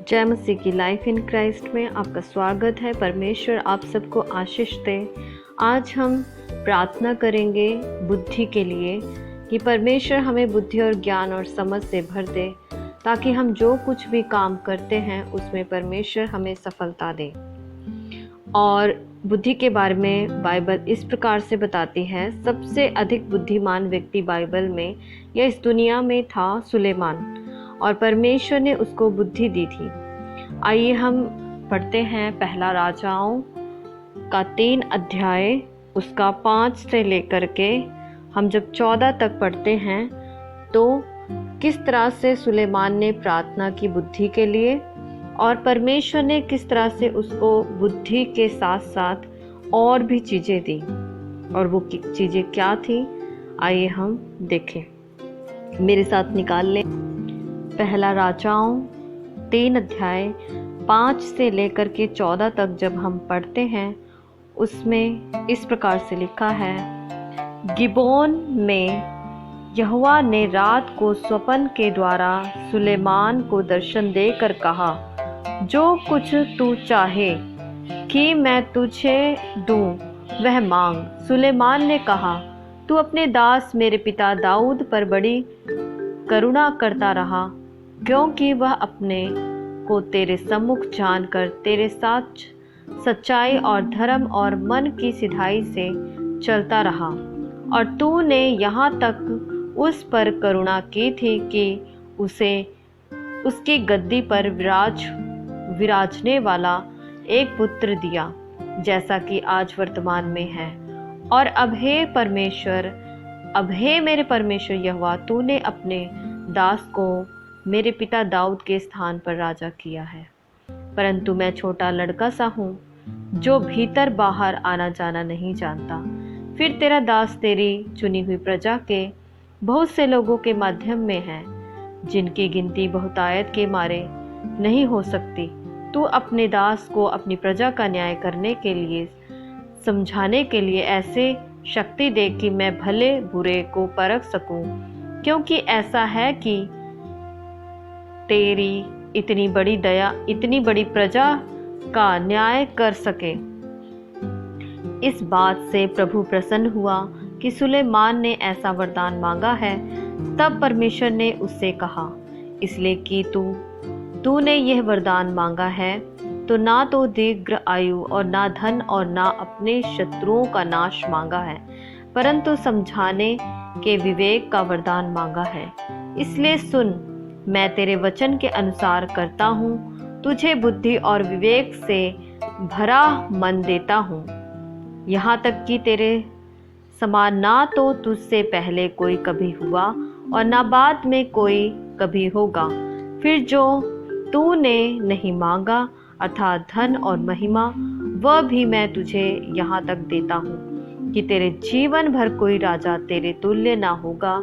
जय मसीह की life in Christ में आपका स्वागत है। परमेश्वर आप सबको आशीष दे। आज हम प्रार्थना करेंगे बुद्धि के लिए कि परमेश्वर हमें बुद्धि और ज्ञान और समझ से भर दे, ताकि हम जो कुछ भी काम करते हैं उसमें परमेश्वर हमें सफलता दे। और बुद्धि के बारे में बाइबल इस प्रकार से बताती है, सबसे अधिक बुद्धिमान व्यक्ति बाइबल में या इस दुनिया में था सुलेमान, और परमेश्वर ने उसको बुद्धि दी थी। आइए हम पढ़ते हैं पहला राजाओं का 3 अध्याय, उसका 5 से लेकर के हम जब 14 तक पढ़ते हैं तो किस तरह से सुलेमान ने प्रार्थना की बुद्धि के लिए, और परमेश्वर ने किस तरह से उसको बुद्धि के साथ साथ और भी चीज़ें दी, और वो चीज़ें क्या थी आइए हम देखें। मेरे साथ निकाल लें पहला राजाओं 3 अध्याय 5 से लेकर के 14 तक जब हम पढ़ते हैं उसमें इस प्रकार से लिखा है। गिबोन में यहोवा ने रात को स्वप्न के द्वारा सुलेमान को दर्शन देकर कहा, जो कुछ तू चाहे कि मैं तुझे दूं वह मांग। सुलेमान ने कहा, तू अपने दास मेरे पिता दाऊद पर बड़ी करुणा करता रहा, क्योंकि वह अपने को तेरे सम्मुख जानकर तेरे साथ सच्चाई और धर्म और मन की सिधाई से चलता रहा, और तूने यहाँ तक उस पर करुणा की थी कि उसे उसकी गद्दी पर विराजने वाला एक पुत्र दिया, जैसा कि आज वर्तमान में है। और अब हे परमेश्वर, अब हे मेरे परमेश्वर यहोवा, तूने अपने दास को मेरे पिता दाऊद के स्थान पर राजा किया है, परंतु मैं छोटा लड़का सा हूँ जो भीतर बाहर आना जाना नहीं जानता। फिर तेरा दास तेरी चुनी हुई प्रजा के बहुत से लोगों के माध्यम में है, जिनकी गिनती बहुतायत के मारे नहीं हो सकती। तू अपने दास को अपनी प्रजा का न्याय करने के लिए, समझाने के लिए ऐसे शक्ति दे कि मैं भले बुरे को परख सकूं, क्योंकि ऐसा है कि तेरी इतनी बड़ी दया इतनी बड़ी प्रजा का न्याय कर सके। इस बात से प्रभु प्रसन्न हुआ कि सुलेमान ने ऐसा वरदान मांगा है। तब परमेश्वर ने उससे कहा, इसलिए कि तूने यह वरदान मांगा है, तो ना तो दीर्घ आयु और ना धन और ना अपने शत्रुओं का नाश मांगा है, परंतु समझाने के विवेक का वरदान मांगा है। इसलिए सुन, मैं तेरे वचन के अनुसार करता हूँ, तुझे बुद्धि और विवेक से भरा मन देता हूँ, यहाँ तक कि तेरे समान ना तो तुझसे पहले कोई कभी हुआ और ना बाद में कोई कभी होगा। फिर जो तूने नहीं मांगा, अर्थात धन और महिमा, वह भी मैं तुझे यहाँ तक देता हूँ कि तेरे जीवन भर कोई राजा तेरे तुल्य ना होगा।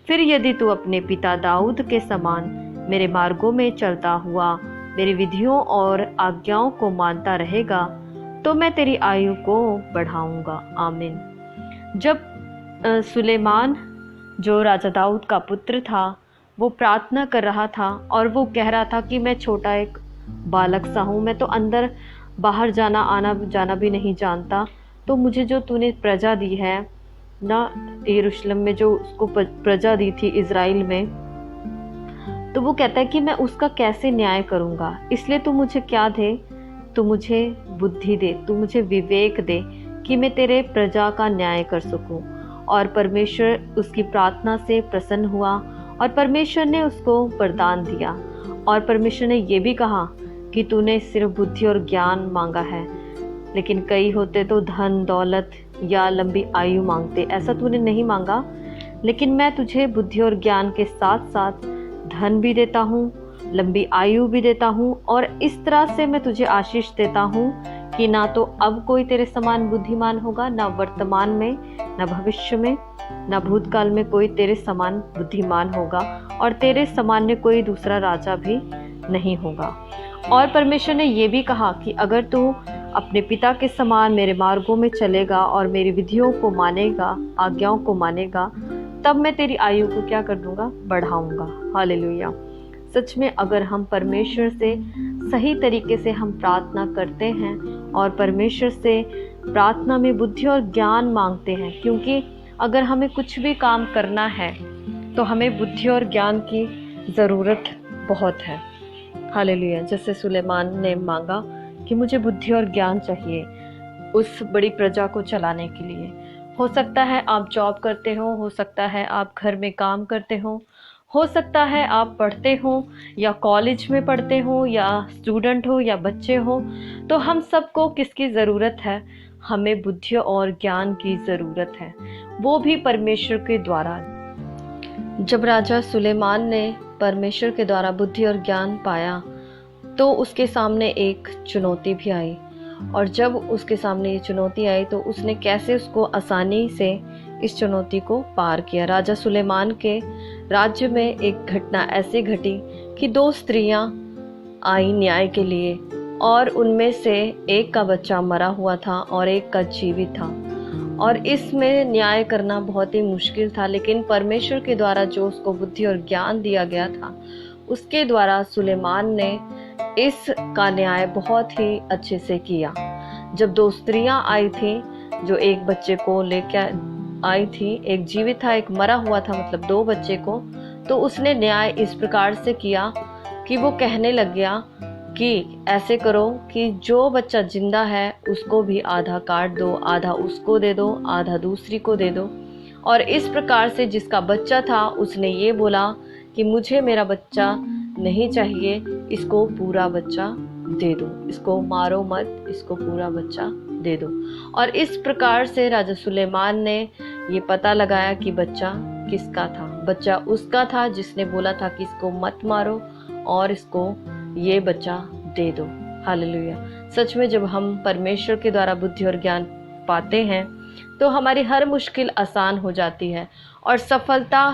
फिर यदि तू अपने पिता दाऊद के समान मेरे मार्गों में चलता हुआ मेरी विधियों और आज्ञाओं को मानता रहेगा, तो मैं तेरी आयु को बढ़ाऊंगा। आमीन। जब सुलेमान जो राजा दाऊद का पुत्र था, वो प्रार्थना कर रहा था और वो कह रहा था कि मैं छोटा एक बालक सा हूँ, मैं तो अंदर बाहर जाना आना जाना भी नहीं जानता, तो मुझे जो तूने प्रजा दी है ना, यरूशलेम में जो उसको प्रजा दी थी इज़राइल में, तो वो कहता है कि मैं उसका कैसे न्याय करूँगा। इसलिए तू मुझे क्या दे, तू मुझे बुद्धि दे, तू मुझे विवेक दे कि मैं तेरे प्रजा का न्याय कर सकूँ। और परमेश्वर उसकी प्रार्थना से प्रसन्न हुआ और परमेश्वर ने उसको वरदान दिया। और परमेश्वर ने ये भी कहा कि तूने सिर्फ बुद्धि और ज्ञान मांगा है, लेकिन कई होते तो धन दौलत या लंबी आयु मांगते, ऐसा तूने नहीं मांगा, लेकिन मैं तुझे बुद्धि और ज्ञान के साथ साथ धन भी देता हूँ, लंबी आयु भी देता हूँ, और इस तरह से मैं तुझे आशीष देता हूँ कि ना तो अब कोई तेरे समान बुद्धिमान होगा, ना वर्तमान में, ना भविष्य में, ना भूतकाल में कोई तेरे समान बुद्धिमान होगा, और तेरे समान में कोई दूसरा राजा भी नहीं होगा। और परमेश्वर ने ये भी कहा कि अगर तू अपने पिता के समान मेरे मार्गों में चलेगा और मेरी विधियों को मानेगा, आज्ञाओं को मानेगा, तब मैं तेरी आयु को क्या कर दूंगा, बढ़ाऊंगा। हालेलुया। सच में अगर हम परमेश्वर से सही तरीके से हम प्रार्थना करते हैं और परमेश्वर से प्रार्थना में बुद्धि और ज्ञान मांगते हैं, क्योंकि अगर हमें कुछ भी काम करना है तो हमें बुद्धि और ज्ञान की ज़रूरत बहुत है। हालेलुया। जैसे सुलेमान ने मांगा कि मुझे बुद्धि और ज्ञान चाहिए उस बड़ी प्रजा को चलाने के लिए। हो सकता है आप जॉब करते हो सकता है आप घर में काम करते हो सकता है आप पढ़ते हो या कॉलेज में पढ़ते हो या स्टूडेंट हो या बच्चे हो। तो हम सबको किसकी ज़रूरत है? हमें बुद्धि और ज्ञान की ज़रूरत है, वो भी परमेश्वर के द्वारा। जब राजा सुलेमान ने परमेश्वर के द्वारा बुद्धि और ज्ञान पाया तो उसके सामने एक चुनौती भी आई, और जब उसके सामने ये चुनौती आई तो उसने कैसे उसको आसानी से इस चुनौती को पार किया। राजा सुलेमान के राज्य में एक घटना ऐसी घटी कि 2 स्त्रियां आई न्याय के लिए, और उनमें से एक का बच्चा मरा हुआ था और एक का जीवित था, और इसमें न्याय करना बहुत ही मुश्किल था। लेकिन परमेश्वर के द्वारा जो उसको बुद्धि और ज्ञान दिया गया था, उसके द्वारा सुलेमान ने इसका न्याय बहुत ही अच्छे से किया। जब 2 स्त्रियां आई थी जो एक बच्चे को लेकर आई थी, एक जीवित था एक मरा हुआ था, मतलब 2 बच्चे को, तो उसने न्याय इस प्रकार से किया कि वो कहने लग गया कि ऐसे करो कि जो बच्चा जिंदा है उसको भी आधा काट दो, आधा उसको दे दो, आधा दूसरी को दे दो। और इस प्रकार से जिसका बच्चा था उसने ये बोला कि मुझे मेरा बच्चा नहीं चाहिए, इसको पूरा बच्चा दे दो, इसको मारो मत, इसको पूरा बच्चा दे दो। और इस प्रकार से राजा सुलेमान ने ये पता लगाया कि बच्चा किसका था। बच्चा उसका था जिसने बोला था कि इसको मत मारो और इसको ये बच्चा दे दो। हालेलुया। सच में जब हम परमेश्वर के द्वारा बुद्धि और ज्ञान पाते हैं तो हमारी हर मुश्किल आसान हो जाती है और सफलता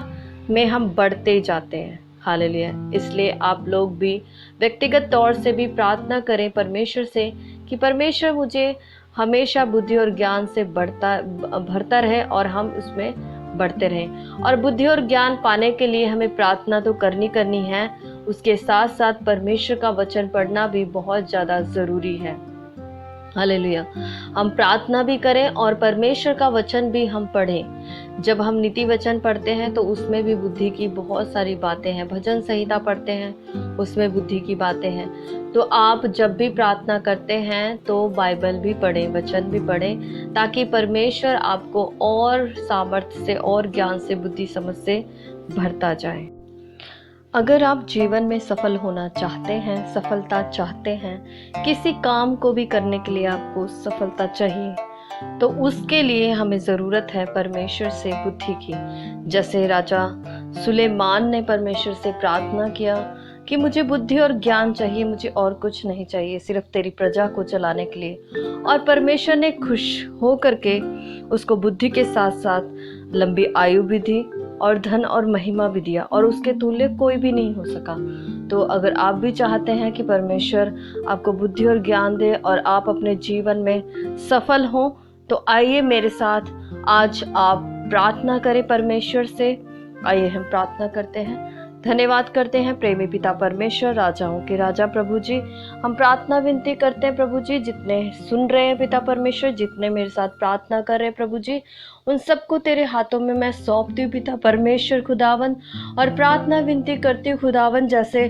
में हम बढ़ते जाते हैं। हालेलुया। इसलिए आप लोग भी व्यक्तिगत तौर से भी प्रार्थना करें परमेश्वर से कि परमेश्वर मुझे हमेशा बुद्धि और ज्ञान से भरता रहे और हम उसमें बढ़ते रहें। और बुद्धि और ज्ञान पाने के लिए हमें प्रार्थना तो करनी है, उसके साथ साथ परमेश्वर का वचन पढ़ना भी बहुत ज़्यादा ज़रूरी है। हालेलुया। हम प्रार्थना भी करें और परमेश्वर का वचन भी हम पढ़ें। जब हम नीति वचन पढ़ते हैं तो उसमें भी बुद्धि की बहुत सारी बातें हैं। भजन संहिता पढ़ते हैं, उसमें बुद्धि की बातें हैं। तो आप जब भी प्रार्थना करते हैं तो बाइबल भी पढ़ें, वचन भी पढ़ें, ताकि परमेश्वर आपको और सामर्थ्य से और ज्ञान से, बुद्धि समझ से भरता जाए। अगर आप जीवन में सफल होना चाहते हैं, सफलता चाहते हैं, किसी काम को भी करने के लिए आपको सफलता चाहिए, तो उसके लिए हमें ज़रूरत है परमेश्वर से बुद्धि की। जैसे राजा सुलेमान ने परमेश्वर से प्रार्थना किया कि मुझे बुद्धि और ज्ञान चाहिए, मुझे और कुछ नहीं चाहिए, सिर्फ तेरी प्रजा को चलाने के लिए। और परमेश्वर ने खुश हो करके उसको बुद्धि के साथ साथ लंबी आयु भी दी और धन और महिमा भी दिया, और उसके तुल्य कोई भी नहीं हो सका। तो अगर आप भी चाहते हैं कि परमेश्वर आपको बुद्धि और ज्ञान दे और आप अपने जीवन में सफल हों, तो आइए मेरे साथ आज आप प्रार्थना करें परमेश्वर से। आइए हम प्रार्थना करते हैं। धन्यवाद करते हैं प्रेमी पिता परमेश्वर, राजाओं के राजा प्रभु जी। हम प्रार्थना विनती करते हैं प्रभु जी, जितने सुन रहे हैं पिता परमेश्वर, जितने मेरे साथ प्रार्थना कर रहे हैं प्रभु जी, उन सबको तेरे हाथों में मैं सौंपती हूँ पिता परमेश्वर खुदावन। और प्रार्थना विनती करती हूँ खुदावन, जैसे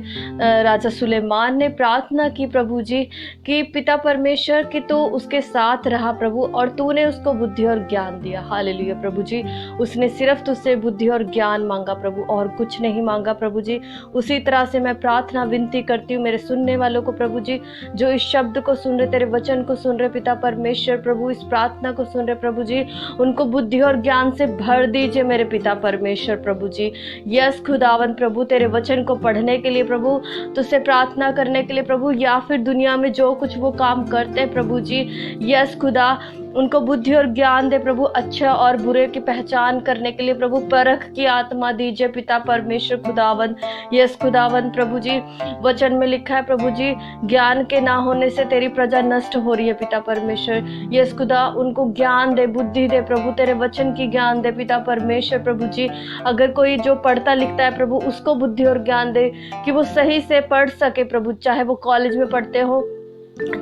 राजा सुलेमान ने प्रार्थना की प्रभु जी कि पिता परमेश्वर कि तू उसके साथ रहा प्रभु और तूने उसको बुद्धि और ज्ञान दिया। हालेलुया प्रभु जी। उसने सिर्फ तुझसे बुद्धि और ज्ञान मांगा प्रभु, और कुछ नहीं मांगा प्रभु जी। उसी तरह से मैं प्रार्थना विनती करती हूँ मेरे सुनने वालों को प्रभु जी, जो इस शब्द को सुन रहे, तेरे वचन को सुन रहे पिता परमेश्वर प्रभु, इस प्रार्थना को सुन रहे प्रभु जी, उनको बुद्धि और ज्ञान से भर दीजिए मेरे पिता परमेश्वर प्रभु जी। यस खुदावन प्रभु, तेरे वचन को पढ़ने के लिए प्रभु, तुझसे प्रार्थना करने के लिए प्रभु, या फिर दुनिया में जो कुछ वो काम करते हैं प्रभु जी, यस खुदा उनको बुद्धि और ज्ञान दे प्रभु, अच्छा और बुरे की पहचान करने के लिए प्रभु परख की आत्मा दीजिए पिता परमेश्वर खुदावन। यस खुदावन प्रभु जी, वचन में लिखा है प्रभु जी, ज्ञान के ना होने से तेरी प्रजा नष्ट हो रही है पिता परमेश्वर। यस खुदा, उनको ज्ञान दे, बुद्धि दे प्रभु, तेरे वचन की ज्ञान दे पिता परमेश्वर प्रभु जी। अगर कोई जो पढ़ता लिखता है प्रभु, उसको बुद्धि और ज्ञान दे कि वो सही से पढ़ सके प्रभु, चाहे वो कॉलेज में पढ़ते हो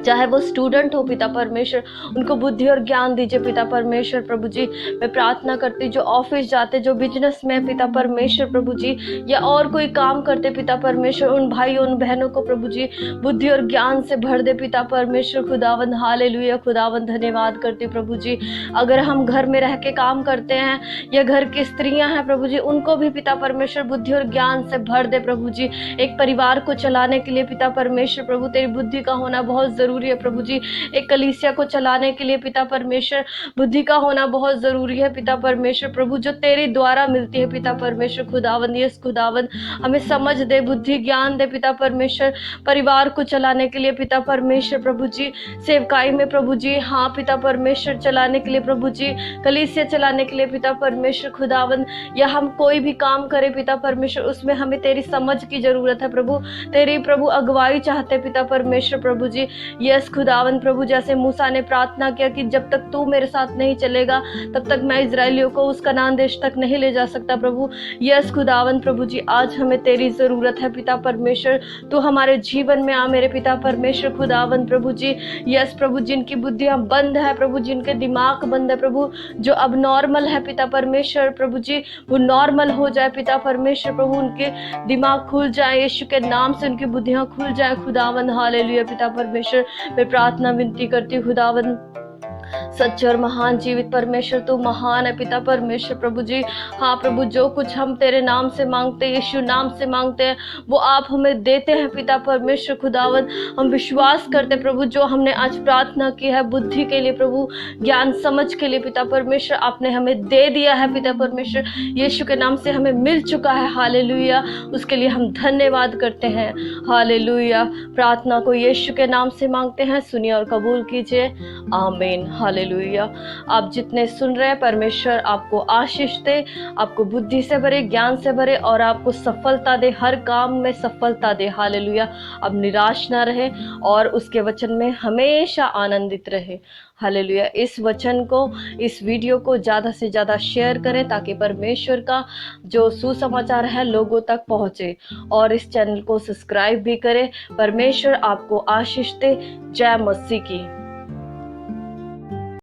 चाहे वो स्टूडेंट हो पिता परमेश्वर, उनको बुद्धि और ज्ञान दीजिए पिता परमेश्वर प्रभु जी। मैं प्रार्थना करती जो ऑफिस जाते, जो बिजनेस में पिता परमेश्वर प्रभु जी, या और कोई काम करते पिता परमेश्वर, उन भाइयों उन बहनों को प्रभु जी बुद्धि और ज्ञान से भर दे पिता परमेश्वर खुदावंद। हालेलुया खुदावंद, धन्यवाद करती प्रभु जी। अगर हम घर में रह के काम करते हैं या घर की स्त्रियां हैं प्रभु जी, उनको भी पिता परमेश्वर बुद्धि और ज्ञान से भर दे प्रभु जी। एक परिवार को चलाने के लिए पिता परमेश्वर प्रभु तेरी बुद्धि का होना बहुत जरूरी है प्रभु जी। एक कलीसिया को चलाने के लिए पिता परमेश्वर बुद्धि का होना बहुत जरूरी है पिता परमेश्वर प्रभु, जो तेरे द्वारा मिलती है पिता परमेश्वर खुदावंद। यस खुदावंद, हमें समझ दे, बुद्धि ज्ञान दे पिता परमेश्वर, परिवार को चलाने के लिए पिता परमेश्वर प्रभु जी, सेवकाई में प्रभु जी, हाँ पिता परमेश्वर चलाने के लिए प्रभु जी, कलीसिया चलाने के लिए पिता परमेश्वर खुदावंद, या हम कोई भी काम करें पिता परमेश्वर, उसमें हमें तेरी समझ की जरूरत है प्रभु, तेरी प्रभु अगुवाई चाहते पिता परमेश्वर प्रभु जी। यस खुदावन प्रभु, जैसे मूसा ने प्रार्थना किया कि जब तक तू मेरे साथ नहीं चलेगा तब तक मैं इजरायलियों को उस कनान देश तक नहीं ले जा सकता प्रभु। यस खुदावन प्रभु जी, आज हमें तेरी जरूरत है पिता परमेश्वर, तू हमारे जीवन में आ मेरे पिता परमेश्वर खुदावन प्रभु जी। यस प्रभु, जिनकी बुद्धियां बंद है प्रभु, जिनके दिमाग बंद है प्रभु, जो अब नॉर्मल है पिता परमेश्वर प्रभु जी, वो नॉर्मल हो जाए पिता परमेश्वर प्रभु, उनके दिमाग खुल जाए यीशु के नाम से, उनकी बुद्धियां खुल जाए खुदावन। हालेलुया पिता परमेश्वर, मैं प्रार्थना विनती करती हूँ खुदावन, सच्चे और महान जीवित परमेश्वर तू महान है पिता परमेश्वर प्रभु जी। हाँ प्रभु, जो कुछ हम तेरे नाम से मांगते हैं, यीशु नाम से मांगते हैं, वो आप हमें देते हैं पिता परमेश्वर खुदावन। हम विश्वास करते प्रभु, जो हमने आज प्रार्थना की है बुद्धि के लिए प्रभु, ज्ञान समझ के लिए पिता परमेश्वर, आपने हमें दे दिया है पिता परमेश्वर, यीशु के नाम से हमें मिल चुका है। हालेलुया, उसके लिए हम धन्यवाद करते हैं। हालेलुया, प्रार्थना को यीशु के नाम से मांगते हैं, सुनिए और कबूल कीजिए, आमीन। हालेलुया। आप जितने सुन रहे हैं, परमेश्वर आपको आशीष दे, आपको बुद्धि से भरे, ज्ञान से भरे, और आपको सफलता दे, हर काम में सफलता दे। हालेलुया। अब निराश ना रहे और उसके वचन में हमेशा आनंदित रहे। हालेलुया। इस वचन को, इस वीडियो को ज़्यादा से ज़्यादा शेयर करें ताकि परमेश्वर का जो सुसमाचार है लोगों तक पहुँचे, और इस चैनल को सब्सक्राइब भी करें। परमेश्वर आपको आशीष दे। जय मसीह की।